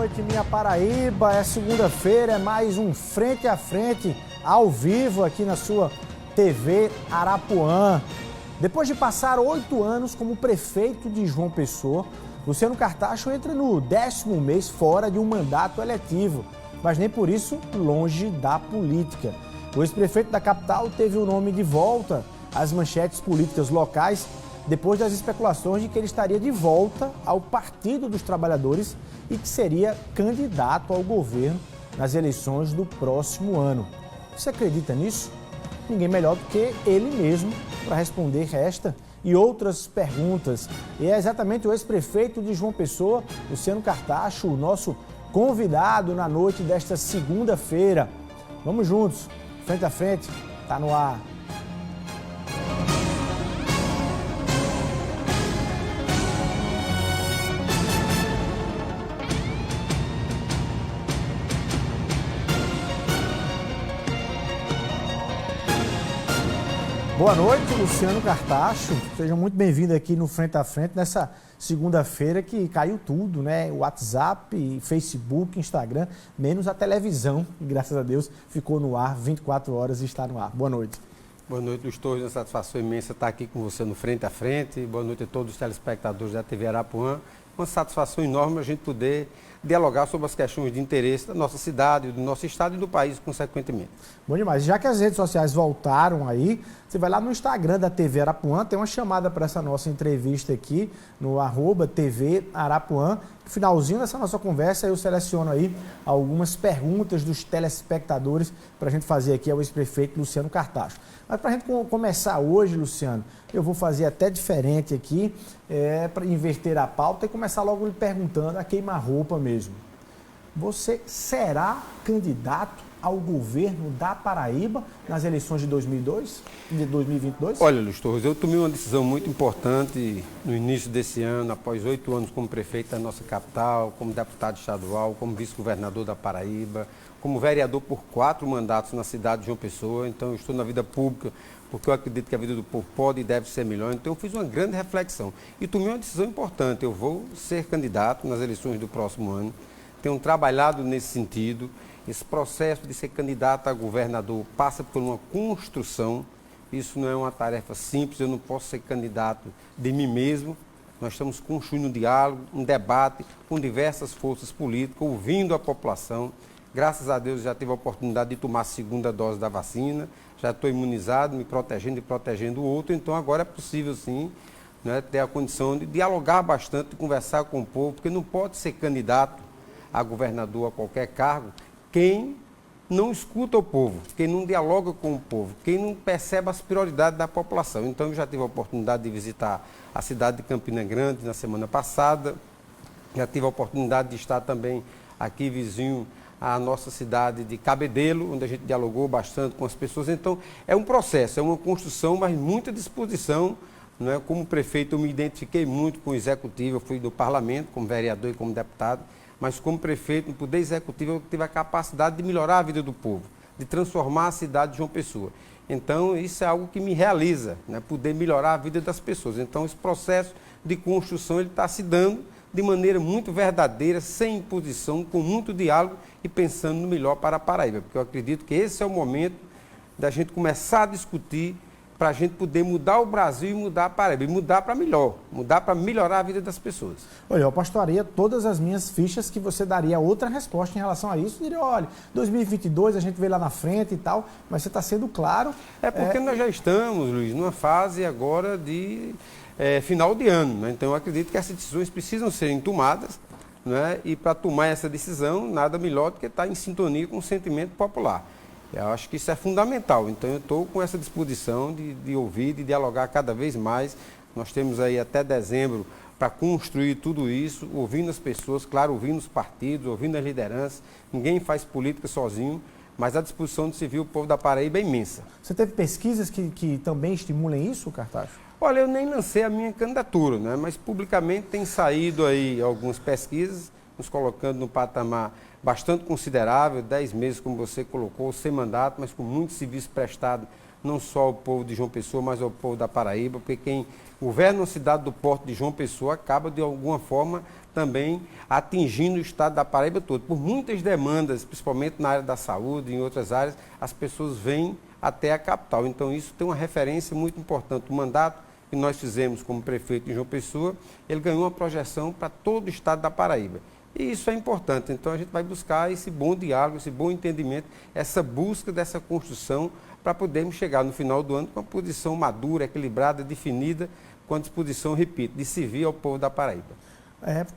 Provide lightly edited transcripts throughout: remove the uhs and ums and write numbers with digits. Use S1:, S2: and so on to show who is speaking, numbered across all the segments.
S1: noite, minha Paraíba. É segunda-feira, é mais um Frente a Frente, ao vivo aqui na sua TV Arapuã. Depois de passar 8 anos como prefeito de João Pessoa, Luciano Cartacho entra no 10º mês fora de um mandato eletivo, mas nem por isso longe da política. O ex-prefeito da capital teve o nome de volta às manchetes políticas locais depois das especulações de que ele estaria de volta ao Partido dos Trabalhadores e que seria candidato ao governo nas eleições do próximo ano. Você acredita nisso? Ninguém melhor do que ele mesmo para responder esta e outras perguntas. E é exatamente o ex-prefeito de João Pessoa, Luciano Cartacho, o nosso convidado na noite desta segunda-feira. Vamos juntos, frente a frente, tá no ar. Boa noite, Luciano Cartacho. Seja muito bem-vindo aqui no Frente a Frente, nessa segunda-feira que caiu tudo, né? WhatsApp, Facebook, Instagram, menos a televisão, que graças a Deus ficou no ar 24 horas e está no ar. Boa noite.
S2: Boa noite, Luiz Torres. Uma satisfação imensa estar aqui com você no Frente a Frente. Boa noite a todos os telespectadores da TV Arapuã. Uma satisfação enorme a gente poder dialogar sobre as questões de interesse da nossa cidade, do nosso estado e do país, consequentemente.
S1: Bom demais. Já que as redes sociais voltaram aí, você vai lá no Instagram da TV Arapuã, tem uma chamada para essa nossa entrevista aqui, no @TV Arapuã. No finalzinho dessa nossa conversa, eu seleciono aí algumas perguntas dos telespectadores para a gente fazer aqui ao ex-prefeito Luciano Cartacho. Mas para a gente começar hoje, Luciano, eu vou fazer até diferente aqui, para inverter a pauta e começar logo lhe perguntando, a queima-roupa mesmo. Você será candidato ao governo da Paraíba nas eleições de 2022?
S2: Olha, Luiz Torres, eu tomei uma decisão muito importante no início desse ano, após 8 anos como prefeito da nossa capital, como deputado estadual, como vice-governador da Paraíba, como vereador por 4 mandatos na cidade de João Pessoa. Então, eu estou na vida pública porque eu acredito que a vida do povo pode e deve ser melhor. Então, eu fiz uma grande reflexão e tomei uma decisão importante. Eu vou ser candidato nas eleições do próximo ano. Tenho trabalhado nesse sentido. Esse processo de ser candidato a governador passa por uma construção. Isso não é uma tarefa simples. Eu não posso ser candidato de mim mesmo. Nós estamos construindo um diálogo, um debate com diversas forças políticas, ouvindo a população. Graças a Deus já tive a oportunidade de tomar a 2ª dose da vacina, já estou imunizado, me protegendo e protegendo o outro, então agora é possível sim, né, ter a condição de dialogar bastante, de conversar com o povo, porque não pode ser candidato a governador a qualquer cargo quem não escuta o povo, quem não dialoga com o povo, quem não percebe as prioridades da população. Então eu já tive a oportunidade de visitar a cidade de Campina Grande na semana passada, já tive a oportunidade de estar também aqui vizinho a nossa cidade de Cabedelo, onde a gente dialogou bastante com as pessoas. Então, é um processo, é uma construção, mas muita disposição. Não é? Como prefeito, eu me identifiquei muito com o executivo, eu fui do parlamento, como vereador e como deputado, mas como prefeito, no poder executivo, eu tive a capacidade de melhorar a vida do povo, de transformar a cidade de João Pessoa. Então, isso é algo que me realiza, né? Poder melhorar a vida das pessoas. Então, esse processo de construção, ele está se dando de maneira muito verdadeira, sem imposição, com muito diálogo e pensando no melhor para a Paraíba, porque eu acredito que esse é o momento da gente começar a discutir para a gente poder mudar o Brasil e mudar a Paraíba, e mudar para melhor, mudar para melhorar a vida das pessoas.
S1: Olha, eu apostaria todas as minhas fichas que você daria outra resposta em relação a isso, diria, olha, 2022 a gente vê lá na frente e tal, mas você está sendo claro.
S2: É porque nós já estamos, Luiz, numa fase agora de final de ano, né? Então eu acredito que essas decisões precisam serem tomadas, né? E para tomar essa decisão, nada melhor do que estar em sintonia com o sentimento popular. Eu acho que isso é fundamental, então eu estou com essa disposição de ouvir, de dialogar cada vez mais. Nós temos aí até dezembro para construir tudo isso, ouvindo as pessoas, claro, ouvindo os partidos, ouvindo as lideranças. Ninguém faz política sozinho, mas a disposição de servir o povo da Paraíba é imensa.
S1: Você teve pesquisas que também estimulem isso, Cartacho?
S2: Olha, eu nem lancei a minha candidatura, né? Mas publicamente tem saído aí algumas pesquisas, nos colocando no patamar bastante considerável, 10 meses, como você colocou, sem mandato, mas com muito serviço prestado, não só ao povo de João Pessoa, mas ao povo da Paraíba, porque quem O governo da cidade do Porto de João Pessoa acaba, de alguma forma, também atingindo o estado da Paraíba todo. Por muitas demandas, principalmente na área da saúde e em outras áreas, as pessoas vêm até a capital. Então, isso tem uma referência muito importante. O mandato que nós fizemos como prefeito de João Pessoa, ele ganhou uma projeção para todo o estado da Paraíba. E isso é importante. Então, a gente vai buscar esse bom diálogo, esse bom entendimento, essa busca dessa construção para podermos chegar no final do ano com uma posição madura, equilibrada, definida, com a disposição, repito, de servir ao povo da Paraíba.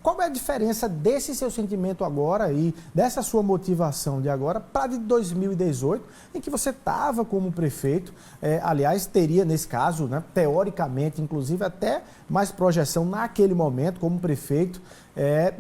S1: Qual é a diferença desse seu sentimento agora e dessa sua motivação de agora para de 2018, em que você estava como prefeito, aliás, teria nesse caso, né, teoricamente, inclusive até mais projeção naquele momento como prefeito,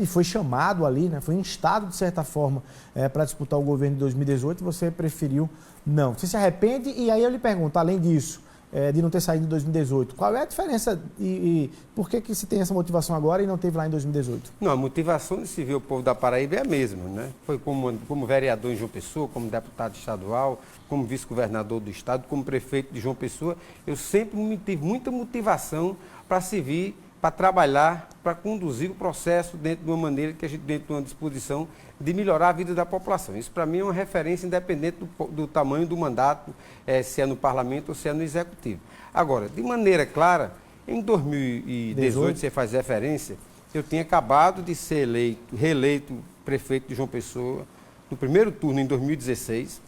S1: e foi chamado ali, né, foi instado de certa forma para disputar o governo de 2018 e você preferiu não. Você se arrepende? E aí eu lhe pergunto, além disso, de não ter saído em 2018. Qual é a diferença e por que se tem essa motivação agora e não teve lá em 2018?
S2: Não, a motivação de servir o povo da Paraíba é a mesma, né? Foi como vereador em João Pessoa, como deputado estadual, como vice-governador do estado, como prefeito de João Pessoa, eu sempre tive muita motivação para servir, para trabalhar, para conduzir o processo dentro de uma maneira que a gente, dentro de uma disposição de melhorar a vida da população. Isso, para mim, é uma referência independente do tamanho do mandato, se é no parlamento ou se é no executivo. Agora, de maneira clara, em 2018, você faz referência, eu tinha acabado de ser reeleito prefeito de João Pessoa, no primeiro turno, em 2016.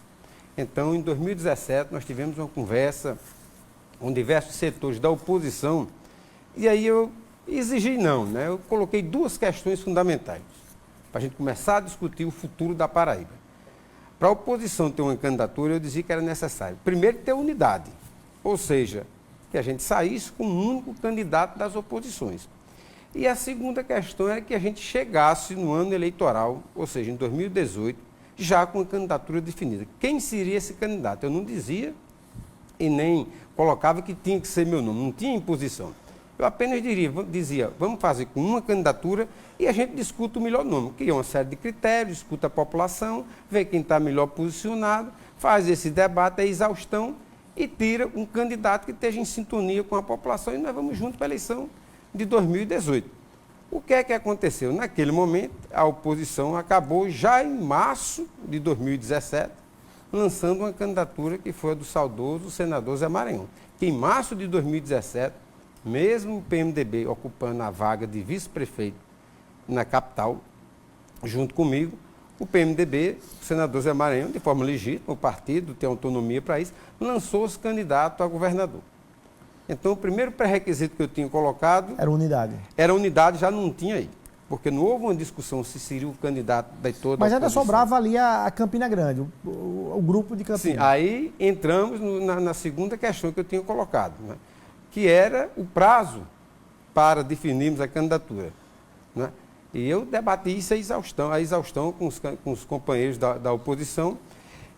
S2: Então, em 2017, nós tivemos uma conversa com diversos setores da oposição, e aí eu exigi não, né? Eu coloquei duas questões fundamentais para a gente começar a discutir o futuro da Paraíba. Para a oposição ter uma candidatura, eu dizia que era necessário, primeiro, ter unidade, ou seja, que a gente saísse com um único candidato das oposições. E a segunda questão era que a gente chegasse no ano eleitoral, ou seja, em 2018, já com a candidatura definida. Quem seria esse candidato? Eu não dizia e nem colocava que tinha que ser meu nome, não tinha imposição. Eu apenas dizia, vamos fazer com uma candidatura e a gente discuta o melhor nome. Cria uma série de critérios, discuta a população, vê quem está melhor posicionado, faz esse debate, a exaustão e tira um candidato que esteja em sintonia com a população e nós vamos junto para a eleição de 2018. O que é que aconteceu? Naquele momento, a oposição acabou já em março de 2017, lançando uma candidatura que foi a do saudoso senador Zé Maranhão, que em março de 2017, mesmo o PMDB ocupando a vaga de vice-prefeito na capital, junto comigo, o PMDB, o senador Zé Maranhão, de forma legítima, o partido tem autonomia para isso, lançou-se candidato a governador. Então, o primeiro pré-requisito que eu tinha colocado...
S1: Era unidade.
S2: Era unidade, já não tinha aí. Porque não houve uma discussão se seria o candidato de toda a
S1: Mas ainda
S2: oposição.
S1: sobrava ali a Campina Grande, o grupo de Campina.
S2: Sim, aí entramos na segunda questão que eu tinha colocado, né? Que era o prazo para definirmos a candidatura, né? E eu debati isso a exaustão com os companheiros da oposição,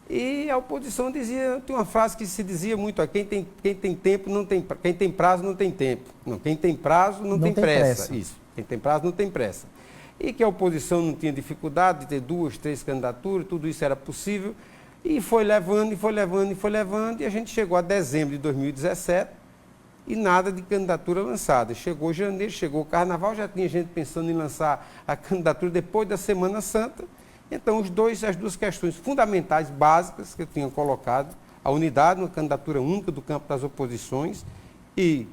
S2: e a oposição dizia, tem uma frase que se dizia muito, quem tem tempo não tem, quem tem prazo não tem tempo. Não, quem tem prazo não tem pressa. Isso, quem tem prazo não tem pressa. E que a oposição não tinha dificuldade de ter 2, 3 candidaturas, tudo isso era possível, e foi levando, e a gente chegou a dezembro de 2017, e nada de candidatura lançada. Chegou janeiro, chegou o carnaval, já tinha gente pensando em lançar a candidatura depois da Semana Santa. Então, as duas questões fundamentais, básicas, que eu tinha colocado, a unidade, uma candidatura única do campo das oposições, e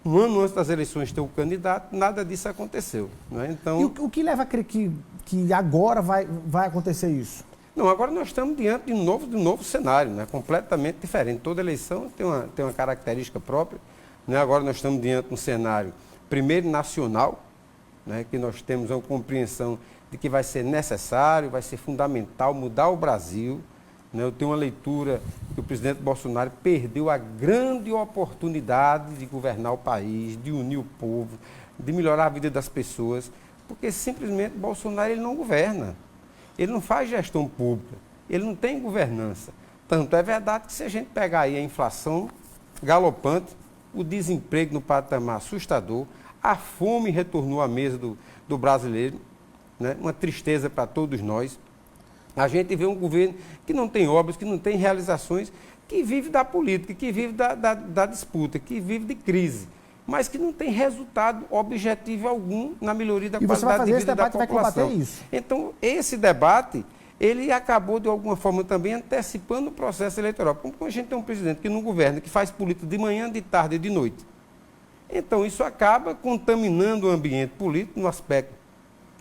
S2: um ano antes das eleições ter o candidato, nada disso aconteceu, né? Então,
S1: e o que leva a crer que agora vai acontecer isso?
S2: Não, agora nós estamos diante de um novo cenário, né? Completamente diferente. Toda eleição tem uma característica própria, né? Agora nós estamos diante de um cenário, primeiro, nacional, né? Que nós temos uma compreensão de que vai ser necessário, vai ser fundamental mudar o Brasil, né? Eu tenho uma leitura que o presidente Bolsonaro perdeu a grande oportunidade de governar o país, de unir o povo, de melhorar a vida das pessoas, porque simplesmente Bolsonaro ele não governa, ele não faz gestão pública, ele não tem governança. Tanto é verdade que se a gente pegar aí a inflação galopante, o desemprego no patamar assustador, a fome retornou à mesa do brasileiro, né? Uma tristeza para todos nós. A gente vê um governo que não tem obras, que não tem realizações, que vive da política, que vive da disputa, que vive de crise. mas que não tem resultado objetivo algum na melhoria da
S1: qualidade de vida da população. E você vai fazer esse debate e vai combater isso.
S2: Então, esse debate, ele acabou, de alguma forma, também antecipando o processo eleitoral. Como a gente tem um presidente que não governa, que faz política de manhã, de tarde e de noite. Então, isso acaba contaminando o ambiente político no aspecto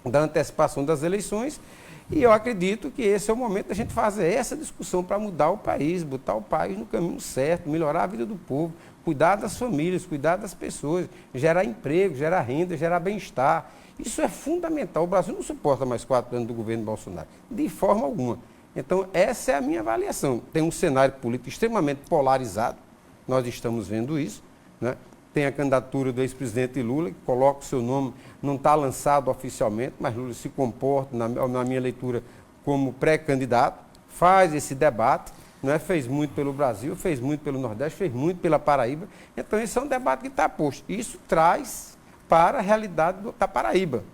S2: da antecipação das eleições, e eu acredito que esse é o momento da gente fazer essa discussão para mudar o país, botar o país no caminho certo, melhorar a vida do povo, cuidar das famílias, cuidar das pessoas, gerar emprego, gerar renda, gerar bem-estar. Isso é fundamental. O Brasil não suporta mais 4 anos do governo Bolsonaro, de forma alguma. Então, essa é a minha avaliação. Tem um cenário político extremamente polarizado, nós estamos vendo isso, né? Tem a candidatura do ex-presidente Lula, que coloca o seu nome, não está lançado oficialmente, mas Lula se comporta, na minha leitura, como pré-candidato, faz esse debate, né? Fez muito pelo Brasil, fez muito pelo Nordeste, fez muito pela Paraíba. Então, esse é um debate que está posto. Isso traz para a realidade da Paraíba.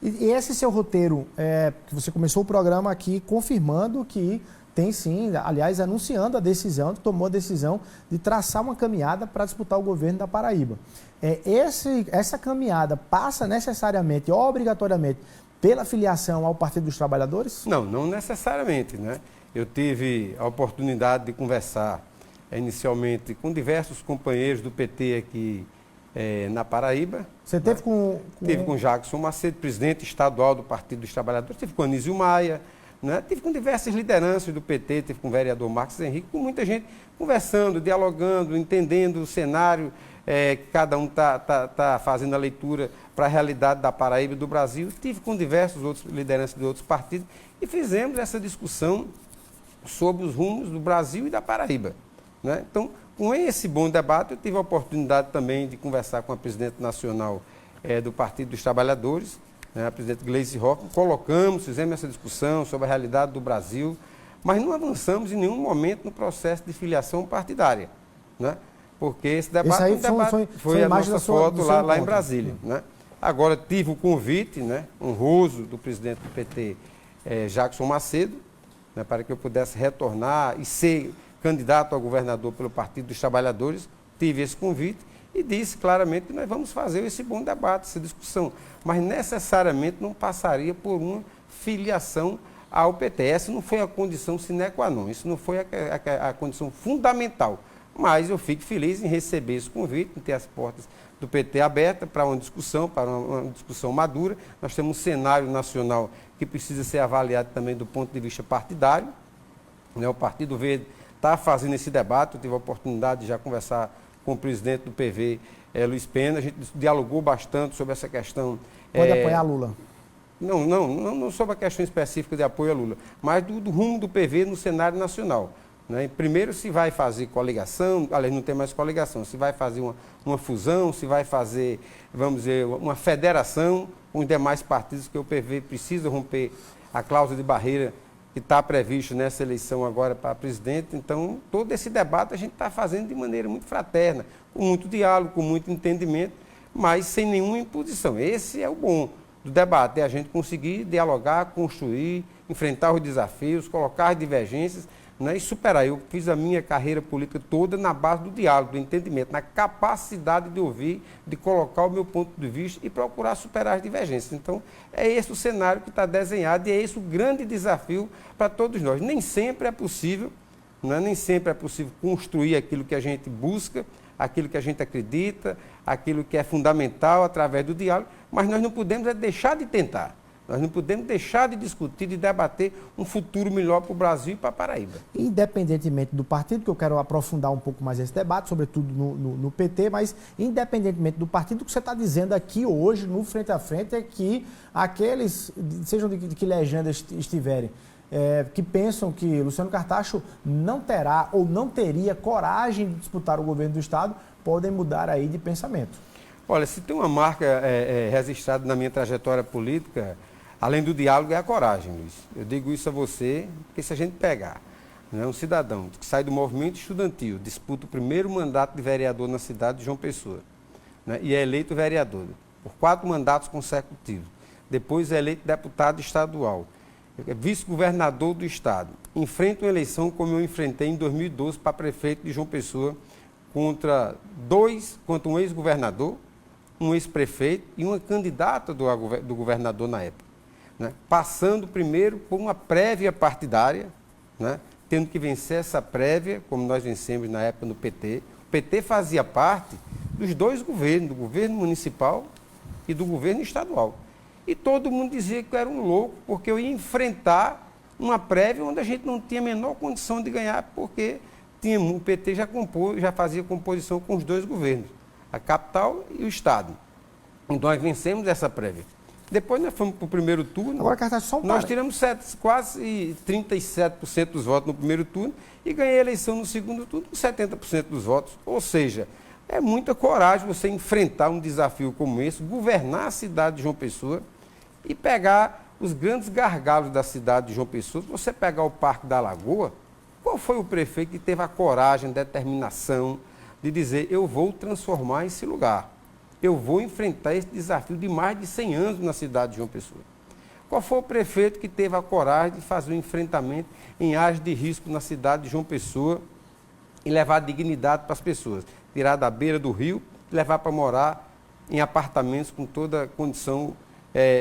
S1: E esse seu roteiro, que você começou o programa aqui confirmando que tem sim, aliás, anunciando a decisão, tomou a decisão de traçar uma caminhada para disputar o governo da Paraíba. Essa caminhada passa necessariamente, obrigatoriamente, pela filiação ao Partido dos Trabalhadores?
S2: Não, não necessariamente, né? Eu tive a oportunidade de conversar inicialmente com diversos companheiros do PT aqui na Paraíba.
S1: Você teve com...
S2: Tive com Jackson Macedo, presidente estadual do Partido dos Trabalhadores, tive com Anísio Maia, né? Tive com diversas lideranças do PT, tive com o vereador Marcos Henrique, com muita gente conversando, dialogando, entendendo o cenário, cada um está fazendo a leitura para a realidade da Paraíba e do Brasil. Tive com diversos outros lideranças de outros partidos e fizemos essa discussão sobre os rumos do Brasil e da Paraíba, né? Então, com esse bom debate, eu tive a oportunidade também de conversar com a presidente nacional do Partido dos Trabalhadores, a presidente Gleisi Hoffmann, fizemos essa discussão sobre a realidade do Brasil, mas não avançamos em nenhum momento no processo de filiação partidária, né? Porque esse debate, foi a nossa foto lá em Brasília, né? Agora, tive o convite, né, honroso do presidente do PT, Jackson Macedo, né, para que eu pudesse retornar e ser candidato a governador pelo Partido dos Trabalhadores. Tive esse convite e disse claramente que nós vamos fazer esse bom debate, essa discussão, mas necessariamente não passaria por uma filiação ao PT. Essa não foi a condição sine qua non, isso não foi a condição fundamental, mas eu fico feliz em receber esse convite, em ter as portas do PT abertas para uma discussão madura. Nós temos um cenário nacional que precisa ser avaliado também do ponto de vista partidário, né? O Partido Verde está fazendo esse debate. Eu tive a oportunidade de já conversar com o presidente do PV, Luiz Pena. A gente dialogou bastante sobre essa questão.
S1: Pode apoiar Lula?
S2: Não sobre a questão específica de apoio a Lula, mas do rumo do PV no cenário nacional, né? Primeiro, se vai fazer coligação, aliás, não tem mais coligação, se vai fazer uma fusão, se vai fazer, vamos dizer, uma federação com os demais partidos, que o PV precisa romper a cláusula de barreira que está previsto nessa eleição agora para presidente. Então, todo esse debate a gente está fazendo de maneira muito fraterna, com muito diálogo, com muito entendimento, mas sem nenhuma imposição. Esse é o bom do debate, é a gente conseguir dialogar, construir, enfrentar os desafios, colocar as divergências, né, e superar. Eu fiz a minha carreira política toda na base do diálogo, do entendimento, na capacidade de ouvir, de colocar o meu ponto de vista e procurar superar as divergências. Então, é esse o cenário que está desenhado e é esse o grande desafio para todos nós. Nem sempre é possível, né, nem sempre é possível construir aquilo que a gente busca, aquilo que a gente acredita, aquilo que é fundamental através do diálogo, mas nós não podemos deixar de tentar. Nós não podemos deixar de discutir, de debater um futuro melhor para o Brasil e para a Paraíba.
S1: Independentemente do partido, que eu quero aprofundar um pouco mais esse debate, sobretudo no PT, mas independentemente do partido, o que você está dizendo aqui hoje, no Frente a Frente, é que aqueles, sejam de que legenda estiverem, que pensam que Luciano Cartacho não terá ou não teria coragem de disputar o governo do Estado, podem mudar aí de pensamento.
S2: Olha, se tem uma marca registrada na minha trajetória política, além do diálogo, é a coragem, Luiz. Eu digo isso a você, porque se a gente pegar, né, um cidadão que sai do movimento estudantil, disputa o primeiro mandato de vereador na cidade de João Pessoa, né, e é eleito vereador por 4 mandatos consecutivos, depois é eleito deputado estadual, vice-governador do estado, enfrenta uma eleição como eu enfrentei em 2012 para prefeito de João Pessoa, contra um ex-governador, um ex-prefeito e uma candidata do governador na época, né? Passando primeiro por uma prévia partidária, né? Tendo que vencer essa prévia, como nós vencemos na época no PT. O PT fazia parte dos dois governos, do governo municipal e do governo estadual. E todo mundo dizia que eu era um louco, porque eu ia enfrentar uma prévia onde a gente não tinha a menor condição de ganhar, porque o PT já fazia composição com os dois governos, a capital e o estado. Então nós vencemos essa prévia. Depois nós fomos para o primeiro turno.
S1: Agora, Cartaz, só
S2: nós tiramos quase 37% dos votos no primeiro turno e ganhei a eleição no segundo turno com 70% dos votos. Ou seja, é muita coragem você enfrentar um desafio como esse, governar a cidade de João Pessoa e pegar os grandes gargalos da cidade de João Pessoa. Se você pegar o Parque da Lagoa, qual foi o prefeito que teve a coragem, a determinação de dizer: eu vou transformar esse lugar? Eu vou enfrentar esse desafio de mais de 100 anos na cidade de João Pessoa. Qual foi o prefeito que teve a coragem de fazer o enfrentamento em áreas de risco na cidade de João Pessoa e levar dignidade para as pessoas? Tirar da beira do rio e levar para morar em apartamentos com toda a condição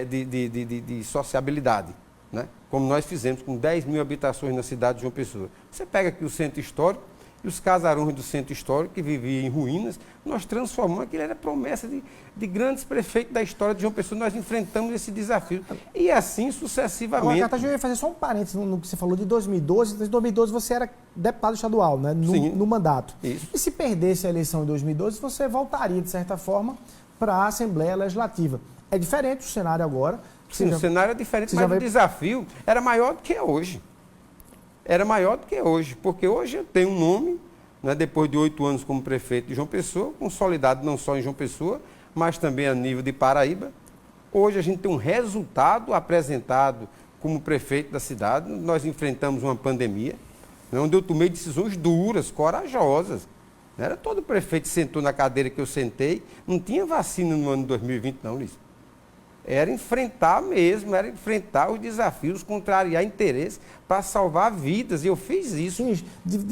S2: de sociabilidade, né? Como nós fizemos com 10 mil habitações na cidade de João Pessoa. Você pega aqui o centro histórico, e os casarões do centro histórico, que viviam em ruínas, nós transformamos, aquilo era promessa de grandes prefeitos da história de João Pessoa. Nós enfrentamos esse desafio. E assim sucessivamente.
S1: Agora, Cartaz, eu ia fazer só um parênteses no que você falou de 2012. Em 2012 você era deputado estadual, né? No mandato.
S2: Isso.
S1: E se perdesse a eleição em 2012, você voltaria, de certa forma, para a Assembleia Legislativa. É diferente o cenário agora.
S2: Sim, o cenário é diferente, mas o desafio era maior do que é hoje. Era maior do que hoje, porque hoje eu tenho um nome, né, depois de 8 anos como prefeito de João Pessoa, consolidado não só em João Pessoa, mas também a nível de Paraíba. Hoje a gente tem um resultado apresentado como prefeito da cidade. Nós enfrentamos uma pandemia, né, onde eu tomei decisões duras, corajosas. Não era todo prefeito que sentou na cadeira que eu sentei, não tinha vacina no ano de 2020 não, Liz. Era enfrentar mesmo, era enfrentar os desafios, contrariar interesses para salvar vidas. E eu fiz isso.
S1: Sim,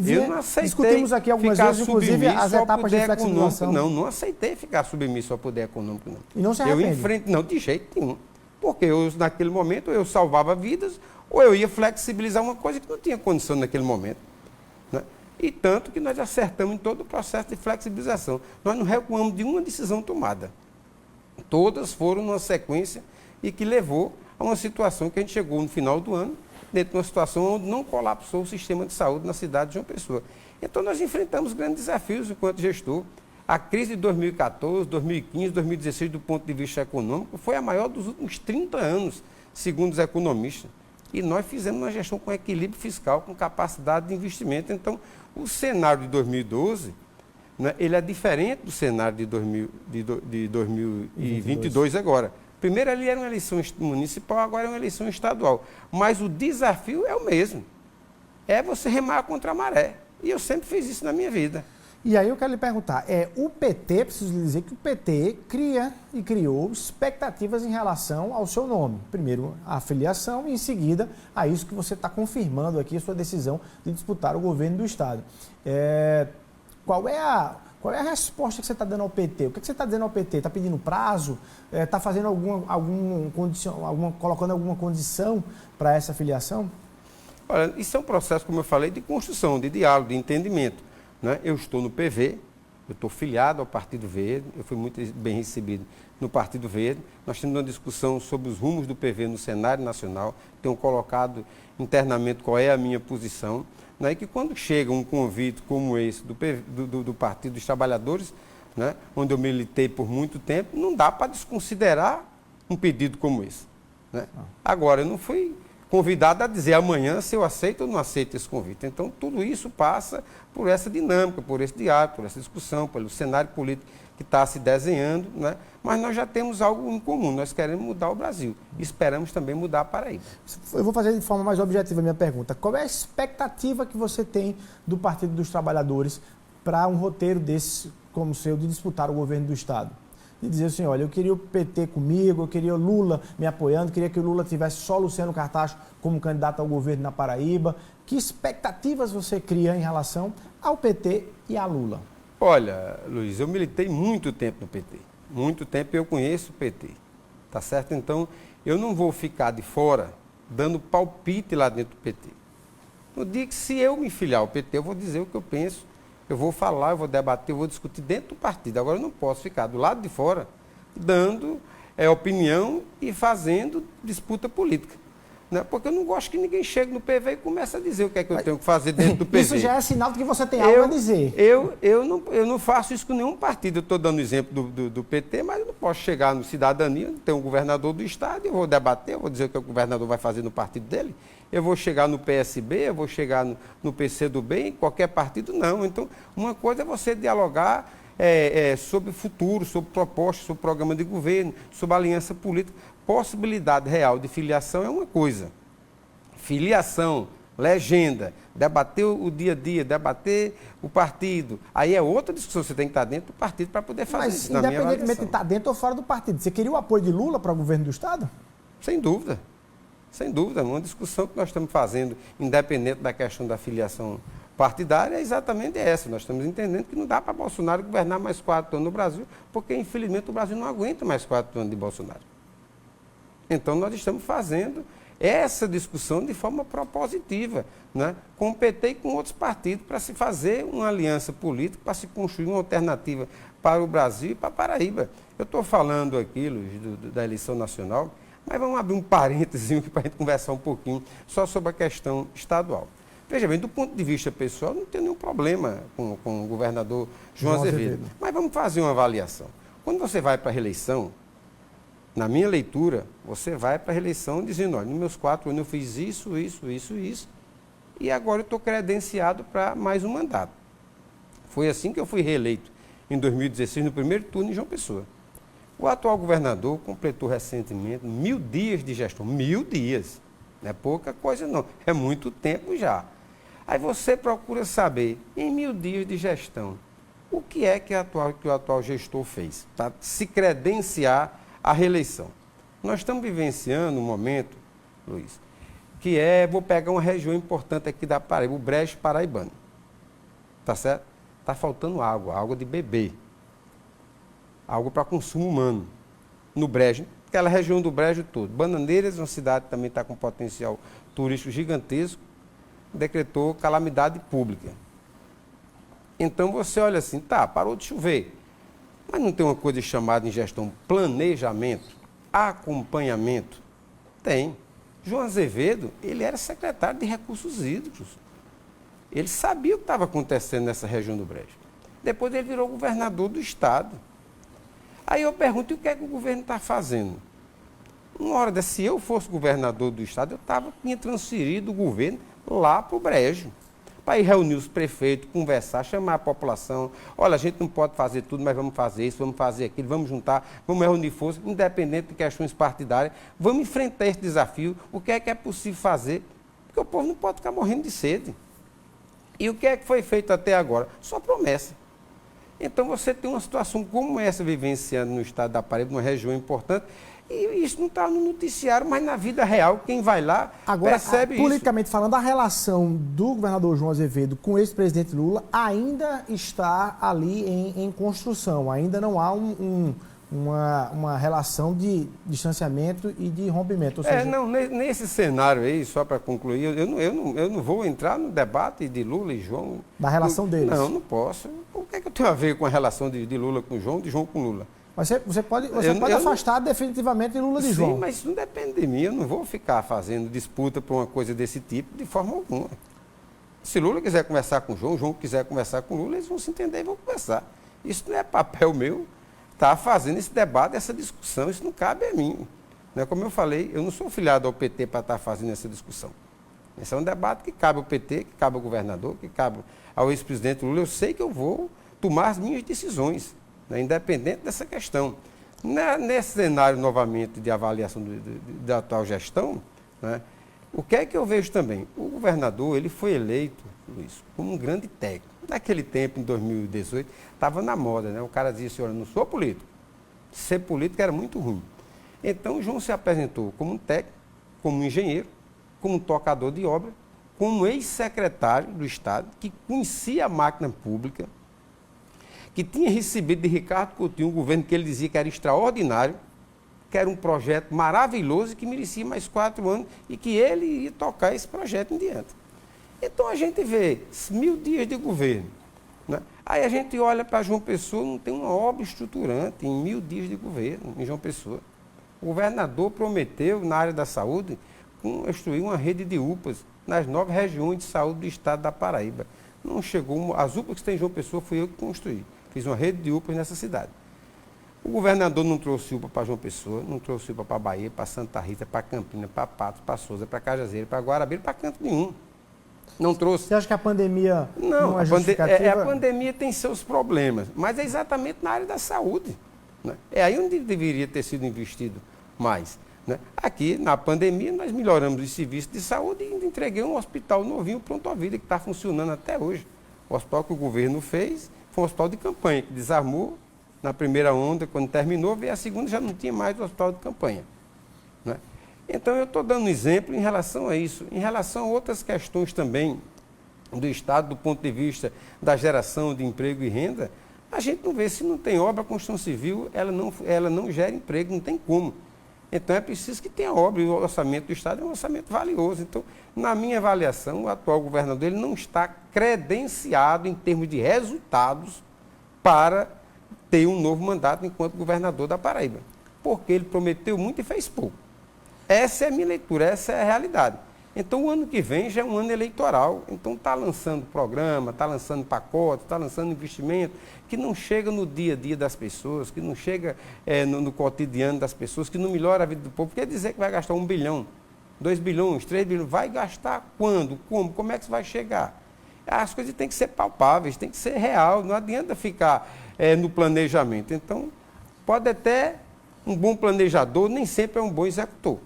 S2: eu não aceitei.
S1: Discutimos aqui algumas vezes, inclusive, as etapas de flexibilização.
S2: Não aceitei ficar submisso ao poder econômico, não.
S1: E não se arrepende?
S2: Eu enfrento, não, de jeito nenhum. Porque naquele momento eu salvava vidas ou eu ia flexibilizar uma coisa que não tinha condição naquele momento, né? E tanto que nós acertamos em todo o processo de flexibilização. Nós não recuamos de uma decisão tomada. Todas foram numa sequência e que levou a uma situação que a gente chegou no final do ano, dentro de uma situação onde não colapsou o sistema de saúde na cidade de João Pessoa. Então nós enfrentamos grandes desafios enquanto gestor. A crise de 2014, 2015, 2016, do ponto de vista econômico, foi a maior dos últimos 30 anos, segundo os economistas. E nós fizemos uma gestão com equilíbrio fiscal, com capacidade de investimento. Então, o cenário de 2012... né, ele é diferente do cenário de 2022 agora. Primeiro ali era uma eleição municipal, agora é uma eleição estadual. Mas o desafio é o mesmo. É você remar contra a maré. E eu sempre fiz isso na minha vida.
S1: E aí eu quero lhe perguntar, o PT, preciso lhe dizer que o PT cria e criou expectativas em relação ao seu nome. Primeiro, a filiação e em seguida a isso que você está confirmando aqui, a sua decisão de disputar o governo do Estado. Qual é a resposta que você está dando ao PT? O que você está dizendo ao PT? Está pedindo prazo? Está fazendo colocando alguma condição para essa filiação?
S2: Olha, isso é um processo, como eu falei, de construção, de diálogo, de entendimento, né? Eu estou no PV, eu estou filiado ao Partido Verde, eu fui muito bem recebido no Partido Verde. Nós temos uma discussão sobre os rumos do PV no cenário nacional, tenho colocado internamente qual é a minha posição. Né, que quando chega um convite como esse do Partido dos Trabalhadores, né, onde eu militei por muito tempo, não dá para desconsiderar um pedido como esse, né? Agora, eu não fui convidado a dizer amanhã se eu aceito ou não aceito esse convite. Então, tudo isso passa por essa dinâmica, por esse diálogo, por essa discussão, pelo cenário político que está se desenhando, né? Mas nós já temos algo em comum, nós queremos mudar o Brasil. Esperamos também mudar a Paraíba.
S1: Eu vou fazer de forma mais objetiva a minha pergunta. Qual é a expectativa que você tem do Partido dos Trabalhadores para um roteiro desse, como o seu, de disputar o governo do Estado? De dizer assim, olha, eu queria o PT comigo, eu queria o Lula me apoiando, queria que o Lula tivesse só Luciano Cartacho como candidato ao governo na Paraíba. Que expectativas você cria em relação ao PT e a Lula?
S2: Olha, Luiz, eu militei muito tempo no PT. Muito tempo eu conheço o PT. Tá certo? Então, eu não vou ficar de fora dando palpite lá dentro do PT. No dia que se eu me filiar ao PT, eu vou dizer o que eu penso, eu vou falar, eu vou debater, eu vou discutir dentro do partido. Agora, eu não posso ficar do lado de fora dando opinião e fazendo disputa política. Né? Porque eu não gosto que ninguém chegue no PV e comece a dizer o que é que eu tenho que fazer dentro do PV.
S1: Isso já é sinal de que você tem algo a dizer.
S2: Eu não faço isso com nenhum partido. Eu estou dando exemplo do PT, mas eu não posso chegar no Cidadania, tem um governador do Estado, eu vou debater, eu vou dizer o que o governador vai fazer no partido dele. Eu vou chegar no PSB, eu vou chegar no PCdoB, em qualquer partido, não. Então, uma coisa é você dialogar sobre futuro, sobre propostas, sobre programa de governo, sobre aliança política. Possibilidade real de filiação é uma coisa. Filiação, legenda, debater o dia a dia, debater o partido, aí é outra discussão. Você tem que estar dentro do partido para poder fazer isso.
S1: Mas, independentemente de estar dentro ou fora do partido, você queria o apoio de Lula para o governo do Estado?
S2: Sem dúvida. Sem dúvida. Uma discussão que nós estamos fazendo, independente da questão da filiação partidária, é exatamente essa. Nós estamos entendendo que não dá para Bolsonaro governar mais 4 anos no Brasil, porque, infelizmente, o Brasil não aguenta mais 4 anos de Bolsonaro. Então, nós estamos fazendo essa discussão de forma propositiva, né? Com o PT e com outros partidos, para se fazer uma aliança política, para se construir uma alternativa para o Brasil e para a Paraíba. Eu estou falando aqui, Luiz, da eleição nacional, mas vamos abrir um parênteses para a gente conversar um pouquinho só sobre a questão estadual. Veja bem, do ponto de vista pessoal, não tem nenhum problema com o governador João Azevedo. Mas vamos fazer uma avaliação. Quando você vai para a reeleição, na minha leitura, você vai para a reeleição dizendo, olha, nos meus 4 anos eu fiz isso, e agora eu estou credenciado para mais um mandato. Foi assim que eu fui reeleito, em 2016, no primeiro turno em João Pessoa. O atual governador completou recentemente 1000 dias de gestão. 1000 dias. Não é pouca coisa, não. É muito tempo já. Aí você procura saber, em 1000 dias de gestão, o que é que o atual gestor fez para se credenciar à reeleição. Nós estamos vivenciando um momento, Luiz, que vou pegar uma região importante aqui da Paraíba, o Brejo Paraibano. Tá certo? Está faltando água de beber. Água para consumo humano. No Brejo, aquela região do Brejo todo. Bananeiras, uma cidade que também está com potencial turístico gigantesco, decretou calamidade pública. Então você olha assim, tá, parou de chover. Mas não tem uma coisa chamada em gestão planejamento, acompanhamento? Tem. João Azevedo, ele era secretário de Recursos Hídricos. Ele sabia o que estava acontecendo nessa região do Brejo. Depois ele virou governador do Estado. Aí eu pergunto, e o que é que o governo está fazendo? Uma hora dessa, se eu fosse governador do Estado, tinha transferido o governo lá para o Brejo. Para ir reunir os prefeitos, conversar, chamar a população. Olha, a gente não pode fazer tudo, mas vamos fazer isso, vamos fazer aquilo, vamos juntar, vamos reunir forças, independente de questões partidárias. Vamos enfrentar esse desafio. O que é possível fazer? Porque o povo não pode ficar morrendo de sede. E o que é que foi feito até agora? Só promessa. Então você tem uma situação como essa vivenciando no estado da Paraíba, numa região importante, e isso não está no noticiário, mas na vida real, quem vai lá percebe isso.
S1: Politicamente falando, a relação do governador João Azevedo com o ex-presidente Lula ainda está ali em construção, ainda não há uma relação de distanciamento e de rompimento. Ou seja...
S2: Nesse cenário aí, só para concluir, eu não vou entrar no debate de Lula e João.
S1: Da relação deles?
S2: Não posso. O que é que eu tenho a ver com a relação de Lula com João, de João com Lula?
S1: Mas você pode afastar definitivamente Lula de João.
S2: Sim, mas isso não depende de mim. Eu não vou ficar fazendo disputa por uma coisa desse tipo de forma alguma. Se Lula quiser conversar com João, João quiser conversar com Lula, eles vão se entender e vão conversar. Isso não é papel meu estar fazendo esse debate, essa discussão. Isso não cabe a mim. Não é como eu falei, eu não sou filiado ao PT para estar fazendo essa discussão. Esse é um debate que cabe ao PT, que cabe ao governador, que cabe ao ex-presidente Lula. Eu sei que eu vou tomar as minhas decisões, né, independente dessa questão. Nesse cenário, novamente, de avaliação da atual gestão, né, o que é que eu vejo também? O governador, ele foi eleito, Luiz, como um grande técnico. Naquele tempo, em 2018, estava na moda, né? O cara dizia assim, olha, não sou político. Ser político era muito ruim. Então, o João se apresentou como um técnico, como um engenheiro, como um tocador de obra, como ex-secretário do Estado, que conhecia a máquina pública, que tinha recebido de Ricardo Coutinho um governo que ele dizia que era extraordinário, que era um projeto maravilhoso e que merecia mais 4 anos e que ele ia tocar esse projeto em diante. Então a gente vê 1000 dias de governo, né? Aí a gente olha para João Pessoa, não tem uma obra estruturante em 1000 dias de governo em João Pessoa. O governador prometeu, na área da saúde, construir uma rede de UPAs nas 9 regiões de saúde do estado da Paraíba. Não chegou, as UPAs que tem em João Pessoa fui eu que construí. Fiz uma rede de UPAs nessa cidade. O governador não trouxe UPA para João Pessoa, não trouxe UPA para Bahia, para Santa Rita, para Campinas, para Patos, para Sousa, para Cajazeiro, para Guarabira, para canto nenhum. Não trouxe.
S1: Você acha que a pandemia não é justificativa?
S2: A pandemia tem seus problemas, mas é exatamente na área da saúde, né? É aí onde deveria ter sido investido mais, né? Aqui, na pandemia, nós melhoramos os serviços de saúde e entreguei um hospital novinho, Pronto à Vida, que está funcionando até hoje. O hospital que o governo fez foi um hospital de campanha, que desarmou na primeira onda, quando terminou, veio a segunda, já não tinha mais o hospital de campanha, né? Então, eu estou dando um exemplo em relação a isso. Em relação a outras questões também do Estado, do ponto de vista da geração de emprego e renda, a gente não vê, se não tem obra, a construção civil, ela não gera emprego, não tem como. Então, é preciso que tenha obra, e o orçamento do Estado é um orçamento valioso. Então, na minha avaliação, o atual governador ele não está credenciado em termos de resultados para ter um novo mandato enquanto governador da Paraíba, porque ele prometeu muito e fez pouco. Essa é a minha leitura, essa é a realidade. Então, o ano que vem já é um ano eleitoral. Então, está lançando programa, está lançando pacote, está lançando investimento, que não chega no dia a dia das pessoas, que não chega no cotidiano das pessoas, que não melhora a vida do povo. Quer dizer que vai gastar 1 bilhão, 2 bilhões, 3 bilhões. Vai gastar quando? Como? Como é que isso vai chegar? As coisas têm que ser palpáveis, tem que ser real. Não adianta ficar no planejamento. Então, pode até um bom planejador, nem sempre é um bom executor.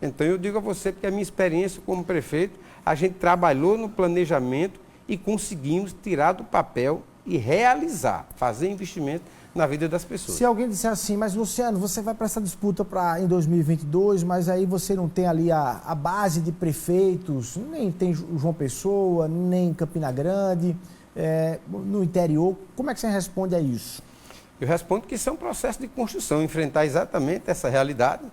S2: Então, eu digo a você, porque a minha experiência como prefeito, a gente trabalhou no planejamento e conseguimos tirar do papel e realizar, fazer investimento na vida das pessoas.
S1: Se alguém disser assim, mas Luciano, você vai para essa disputa em 2022, mas aí você não tem ali a base de prefeitos, nem tem João Pessoa, nem Campina Grande, no interior, como é que você responde a isso?
S2: Eu respondo que isso é um processo de construção, enfrentar exatamente essa realidade,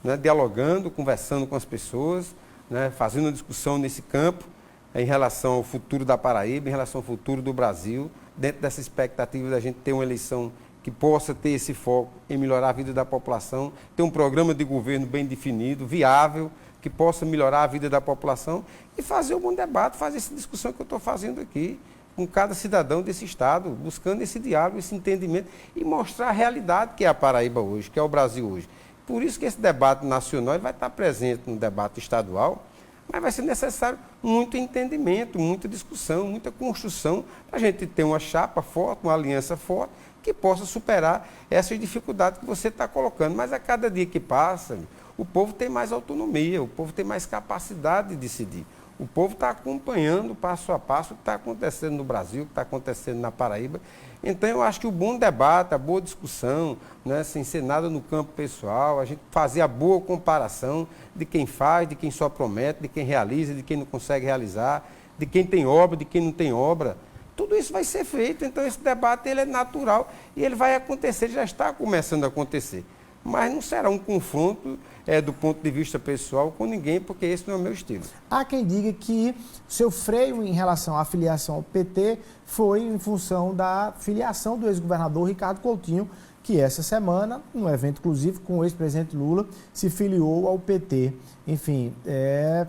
S2: né, dialogando, conversando com as pessoas, né, fazendo uma discussão nesse campo em relação ao futuro da Paraíba, em relação ao futuro do Brasil, dentro dessa expectativa da gente ter uma eleição que possa ter esse foco em melhorar a vida da população, ter um programa de governo bem definido, viável, que possa melhorar a vida da população e fazer um bom debate, fazer essa discussão que eu estou fazendo aqui, com cada cidadão desse estado, buscando esse diálogo, esse entendimento e mostrar a realidade que é a Paraíba hoje, que é o Brasil hoje. Por isso que esse debate nacional vai estar presente no debate estadual, mas vai ser necessário muito entendimento, muita discussão, muita construção, para a gente ter uma chapa forte, uma aliança forte, que possa superar essas dificuldades que você está colocando. Mas a cada dia que passa, o povo tem mais autonomia, o povo tem mais capacidade de decidir. O povo está acompanhando passo a passo o que está acontecendo no Brasil, o que está acontecendo na Paraíba. Então, eu acho que o bom debate, a boa discussão, né, sem ser nada no campo pessoal, a gente fazer a boa comparação de quem faz, de quem só promete, de quem realiza, de quem não consegue realizar, de quem tem obra, de quem não tem obra. Tudo isso vai ser feito. Então, esse debate ele é natural e ele vai acontecer, já está começando a acontecer. Mas não será um confronto do ponto de vista pessoal com ninguém, porque esse não é o meu estilo.
S1: Há quem diga que seu freio em relação à filiação ao PT foi em função da filiação do ex-governador Ricardo Coutinho, que essa semana, num evento inclusive com o ex-presidente Lula, se filiou ao PT, enfim,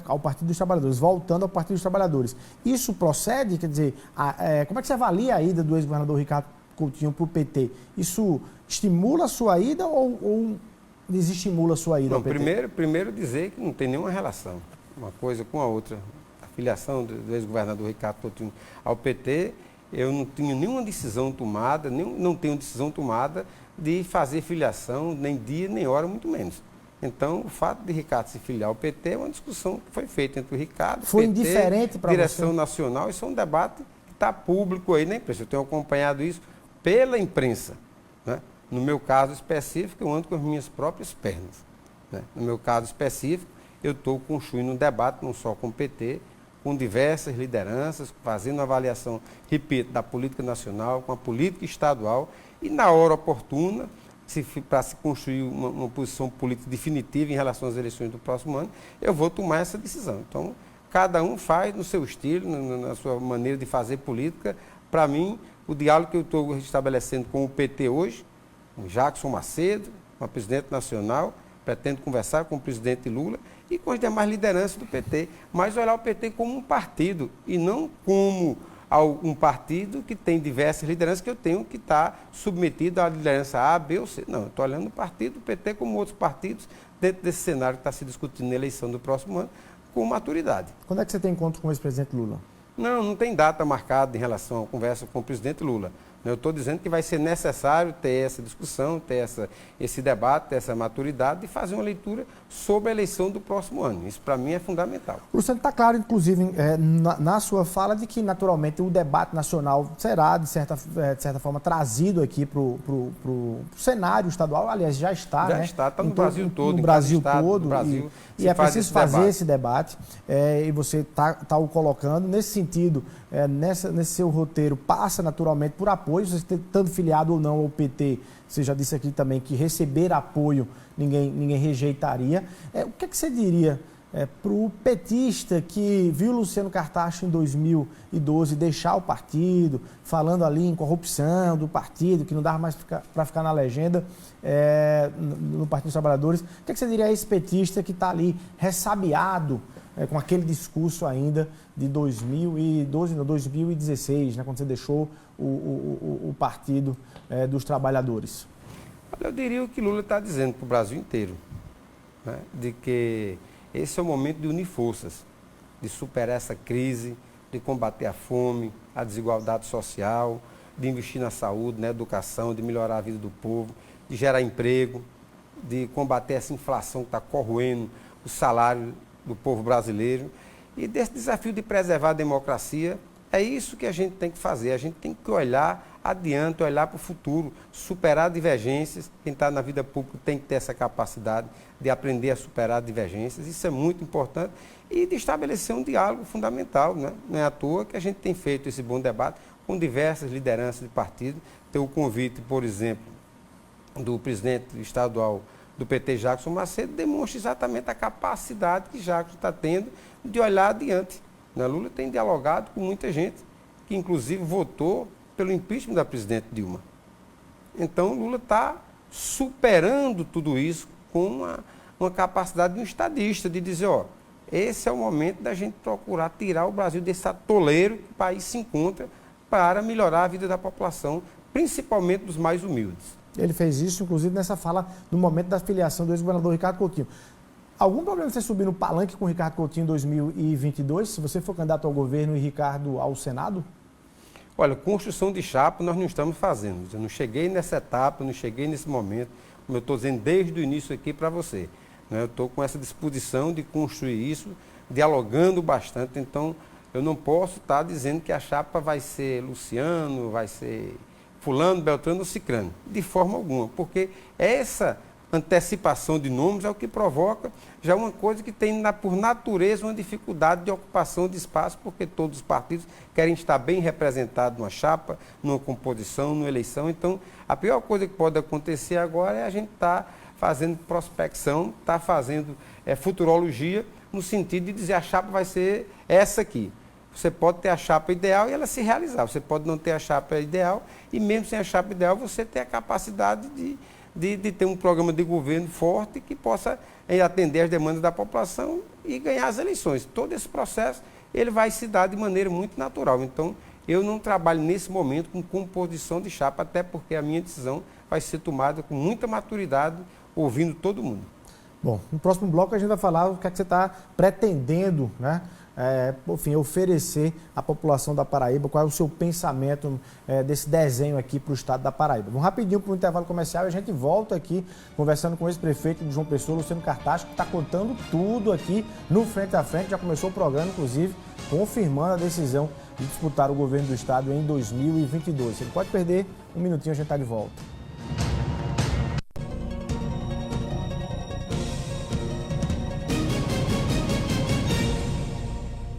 S1: ao Partido dos Trabalhadores, voltando ao Partido dos Trabalhadores. Isso procede? Quer dizer, como é que você avalia a ida do ex-governador Ricardo Coutinho para o PT? Isso estimula a sua ida ou desestimula a sua ida ao PT?
S2: Primeiro dizer que não tem nenhuma relação, uma coisa com a outra. A filiação do ex-governador Ricardo Coutinho ao PT, eu não tinha nenhuma decisão tomada, não tenho decisão tomada de fazer filiação, nem dia, nem hora, muito menos. Então, o fato de Ricardo se filiar ao PT é uma discussão que foi feita entre o Ricardo,
S1: foi
S2: PT,
S1: indiferente para
S2: direção
S1: você?
S2: nacional, isso é um debate que está público aí na imprensa. Eu tenho acompanhado isso pela imprensa, né? No meu caso específico, eu ando com as minhas próprias pernas, né? No meu caso específico, eu estou construindo um debate, não só com o PT, com diversas lideranças, fazendo uma avaliação, repito, da política nacional, com a política estadual e, na hora oportuna, para se construir uma posição política definitiva em relação às eleições do próximo ano, eu vou tomar essa decisão. Então, cada um faz no seu estilo, na sua maneira de fazer política. Para mim, o diálogo que eu estou estabelecendo com o PT hoje, com Jackson Macedo, com a presidente nacional, pretendo conversar com o presidente Lula e com as demais lideranças do PT, mas olhar o PT como um partido e não como um partido que tem diversas lideranças que eu tenho que estar submetido à liderança A, B ou C. Não, eu estou olhando o partido do PT como outros partidos dentro desse cenário que está se discutindo na eleição do próximo ano com maturidade.
S1: Quando é que você tem encontro com o ex-presidente Lula?
S2: Não tem data marcada em relação à conversa com o presidente Lula. Eu estou dizendo que vai ser necessário ter essa discussão, ter esse debate, ter essa maturidade e fazer uma leitura sobre a eleição do próximo ano. Isso, para mim, é fundamental.
S1: Luciano, está claro, inclusive, na sua fala, de que, naturalmente, o debate nacional será, de certa forma, trazido aqui para o cenário estadual. Aliás, já está,
S2: já
S1: né?
S2: está no Brasil todo.
S1: No Brasil
S2: estado,
S1: todo.
S2: No Brasil,
S1: e é preciso fazer esse debate. E você está o colocando. Nesse sentido, nesse seu roteiro, passa, naturalmente, por apoio. Você estando filiado ou não ao PT, você já disse aqui também que receber apoio ninguém rejeitaria. O que é que você diria para o petista que viu Luciano Cartacho em 2012 deixar o partido, falando ali em corrupção do partido, que não dava mais para ficar na legenda no Partido dos Trabalhadores? O que é que você diria a esse petista que está ali ressabiado com aquele discurso ainda de 2012, não, 2016, né, quando você deixou o Partido dos Trabalhadores?
S2: Eu diria o que Lula está dizendo para o Brasil inteiro, né, de que esse é o momento de unir forças, de superar essa crise, de combater a fome, a desigualdade social, de investir na saúde, na educação, de melhorar a vida do povo, de gerar emprego, de combater essa inflação que está corroendo o salário do povo brasileiro. E desse desafio de preservar a democracia, é isso que a gente tem que fazer. A gente tem que olhar adiante, olhar para o futuro, superar divergências. Quem está na vida pública tem que ter essa capacidade de aprender a superar divergências. Isso é muito importante. E de estabelecer um diálogo fundamental, né? Não é à toa que a gente tem feito esse bom debate com diversas lideranças de partido. Tem o convite, por exemplo, do presidente estadual do PT, Jackson Macedo, demonstra exatamente a capacidade que Jackson está tendo de olhar adiante. Lula tem dialogado com muita gente, que inclusive votou pelo impeachment da presidente Dilma. Então, Lula está superando tudo isso com uma capacidade de um estadista, de dizer, esse é o momento da gente procurar tirar o Brasil desse atoleiro que o país se encontra para melhorar a vida da população, principalmente dos mais humildes.
S1: Ele fez isso, inclusive, nessa fala no momento da filiação do ex-governador Ricardo Coutinho. Algum problema você subir no palanque com o Ricardo Coutinho em 2022, se você for candidato ao governo e Ricardo ao Senado?
S2: Olha, construção de chapa nós não estamos fazendo. Eu não cheguei nessa etapa, não cheguei nesse momento, como eu estou dizendo desde o início aqui para você. Eu estou com essa disposição de construir isso, dialogando bastante, então eu não posso estar dizendo que a chapa vai ser Luciano, vai ser fulano, beltrano ou cicrano, de forma alguma, porque essa antecipação de nomes é o que provoca já uma coisa que tem, por natureza, uma dificuldade de ocupação de espaço, porque todos os partidos querem estar bem representados numa chapa, numa composição, numa eleição. Então, a pior coisa que pode acontecer agora é a gente estar fazendo prospecção, estar fazendo futurologia, no sentido de dizer a chapa vai ser essa aqui. Você pode ter a chapa ideal e ela se realizar. Você pode não ter a chapa ideal e mesmo sem a chapa ideal você ter a capacidade de ter um programa de governo forte que possa atender as demandas da população e ganhar as eleições. Todo esse processo ele vai se dar de maneira muito natural. Então, eu não trabalho nesse momento com composição de chapa, até porque a minha decisão vai ser tomada com muita maturidade, ouvindo todo mundo. Bom,
S1: no próximo bloco a gente vai falar o que é que você está pretendendo, né? Enfim, oferecer à população da Paraíba, qual é o seu pensamento desse desenho aqui para o estado da Paraíba. Vamos rapidinho para o intervalo comercial e a gente volta aqui conversando com o ex-prefeito de João Pessoa, Luciano Cartacho, que está contando tudo aqui no Frente a Frente. Já começou o programa, inclusive, confirmando a decisão de disputar o governo do estado em 2022. Você não pode perder, um minutinho, a gente está de volta.